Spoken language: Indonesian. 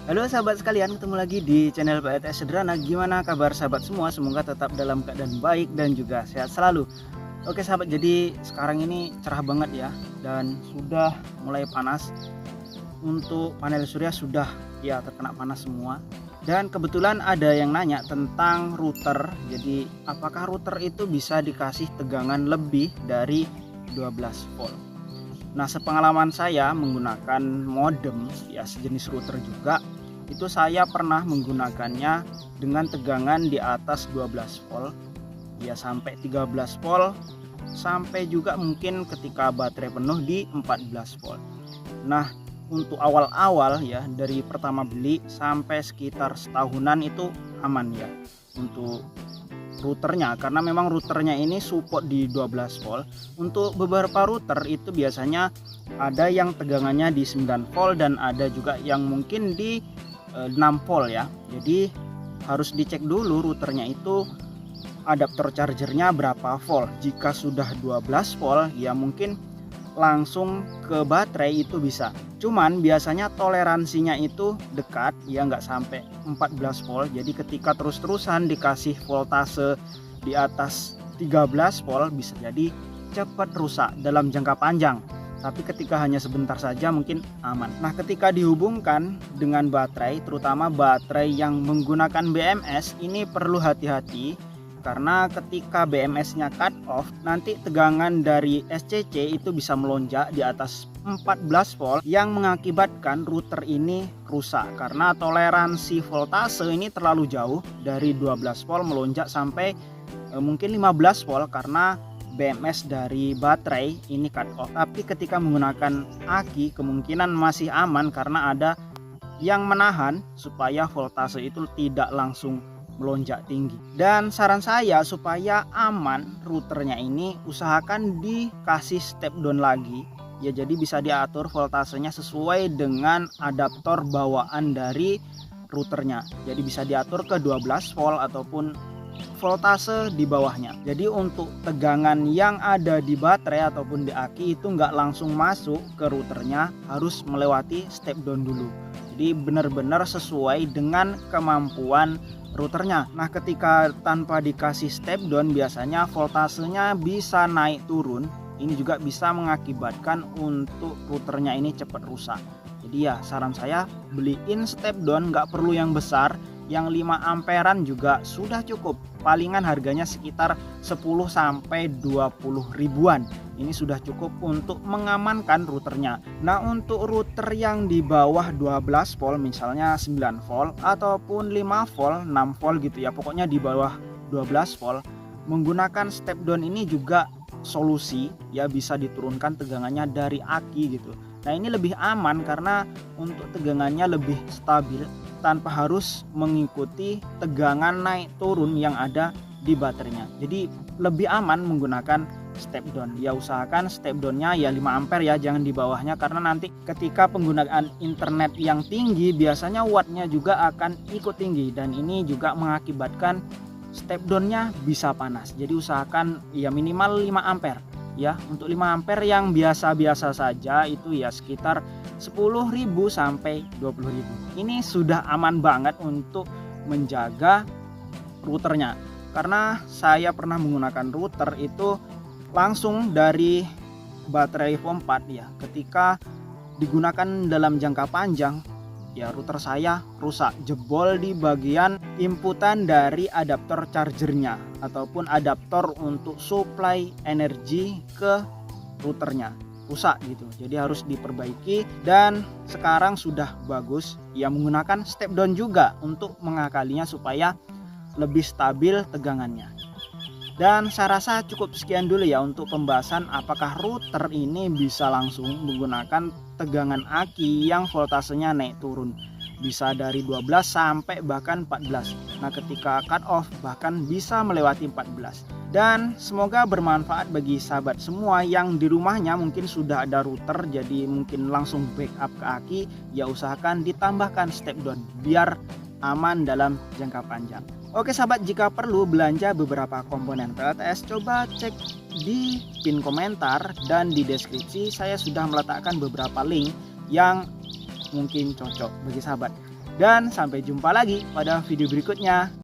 Halo sahabat sekalian, ketemu lagi di channel PLTS Sederhana. Gimana kabar sahabat semua? Semoga tetap dalam keadaan baik dan juga sehat selalu. Oke sahabat, jadi sekarang ini cerah banget ya, dan sudah mulai panas. Untuk panel surya sudah ya terkena panas semua. Dan kebetulan ada yang nanya tentang router. Jadi apakah router itu bisa dikasih tegangan lebih dari 12 volt? Nah, sepengalaman saya menggunakan modem ya sejenis router juga, itu saya pernah menggunakannya dengan tegangan di atas 12 volt ya sampai 13 volt, sampai juga mungkin ketika baterai penuh di 14 volt. Nah, untuk awal-awal ya, dari pertama beli sampai sekitar setahunan itu aman ya untuk routernya, karena memang routernya ini support di 12 volt. Untuk beberapa router itu biasanya ada yang tegangannya di 9 volt dan ada juga yang mungkin di 6 volt ya. Jadi harus dicek dulu routernya itu adaptor chargernya berapa volt. Jika sudah 12 volt ya mungkin langsung ke baterai itu bisa. Cuman biasanya toleransinya itu dekat ya, nggak sampai 14 volt. Jadi ketika terus-terusan dikasih voltase di atas 13 volt bisa jadi cepat rusak dalam jangka panjang. Tapi ketika hanya sebentar saja mungkin aman. Nah, ketika dihubungkan dengan baterai, terutama baterai yang menggunakan BMS, ini perlu hati-hati. Karena ketika BMS-nya cut off, nanti tegangan dari SCC itu bisa melonjak di atas 14 volt yang mengakibatkan router ini rusak. Karena toleransi voltase ini terlalu jauh, dari 12 volt melonjak sampai mungkin 15 volt karena BMS dari baterai ini cut off. Tapi ketika menggunakan aki kemungkinan masih aman karena ada yang menahan supaya voltase itu tidak langsung melonjak tinggi. Dan saran saya supaya aman routernya ini, usahakan dikasih step down lagi ya, jadi bisa diatur voltasenya sesuai dengan adaptor bawaan dari routernya. Jadi bisa diatur ke 12 volt ataupun voltase di bawahnya. Jadi untuk tegangan yang ada di baterai ataupun di aki itu nggak langsung masuk ke routernya, harus melewati step down dulu. Jadi benar-benar sesuai dengan kemampuan routernya. Nah, ketika tanpa dikasih step down biasanya voltasenya bisa naik turun. Ini juga bisa mengakibatkan untuk routernya ini cepat rusak. Jadi ya saran saya beliin step down, nggak perlu yang besar. Yang 5 amperan juga sudah cukup. Palingan harganya sekitar 10 sampai 20 ribuan. Ini sudah cukup untuk mengamankan routernya. Nah, untuk router yang di bawah 12 volt, misalnya 9 volt ataupun 5 volt, 6 volt gitu ya, pokoknya di bawah 12 volt, menggunakan step down ini juga solusi ya, bisa diturunkan tegangannya dari aki gitu. Nah, ini lebih aman karena untuk tegangannya lebih stabil tanpa harus mengikuti tegangan naik turun yang ada di baterainya. Jadi lebih aman menggunakan step down. Ya usahakan step downnya ya 5 ampere ya, jangan di bawahnya, karena nanti ketika penggunaan internet yang tinggi biasanya wattnya juga akan ikut tinggi dan ini juga mengakibatkan step downnya bisa panas. Jadi usahakan ya minimal 5 ampere ya. Untuk 5 ampere yang biasa-biasa saja itu ya sekitar 10.000 sampai 20.000. Ini sudah aman banget untuk menjaga routernya. Karena saya pernah menggunakan router itu langsung dari baterai iPhone 4 ya. Ketika digunakan dalam jangka panjang ya, router saya rusak, jebol di bagian inputan dari adaptor chargernya ataupun adaptor untuk supply energi ke routernya, rusak gitu. Jadi harus diperbaiki dan sekarang sudah bagus ya, menggunakan step down juga untuk mengakalinya supaya lebih stabil tegangannya. Dan saya rasa cukup sekian dulu ya untuk pembahasan apakah router ini bisa langsung menggunakan tegangan aki yang voltasenya naik turun. Bisa dari 12 sampai bahkan 14. Nah, ketika cut off bahkan bisa melewati 14. Dan semoga bermanfaat bagi sahabat semua yang di rumahnya mungkin sudah ada router jadi mungkin langsung backup ke aki. Ya usahakan ditambahkan step down biar aman dalam jangka panjang. Oke sahabat, jika perlu belanja beberapa komponen PLTS, coba cek di pin komentar dan di deskripsi. Saya sudah meletakkan beberapa link yang mungkin cocok bagi sahabat. Dan sampai jumpa lagi pada video berikutnya.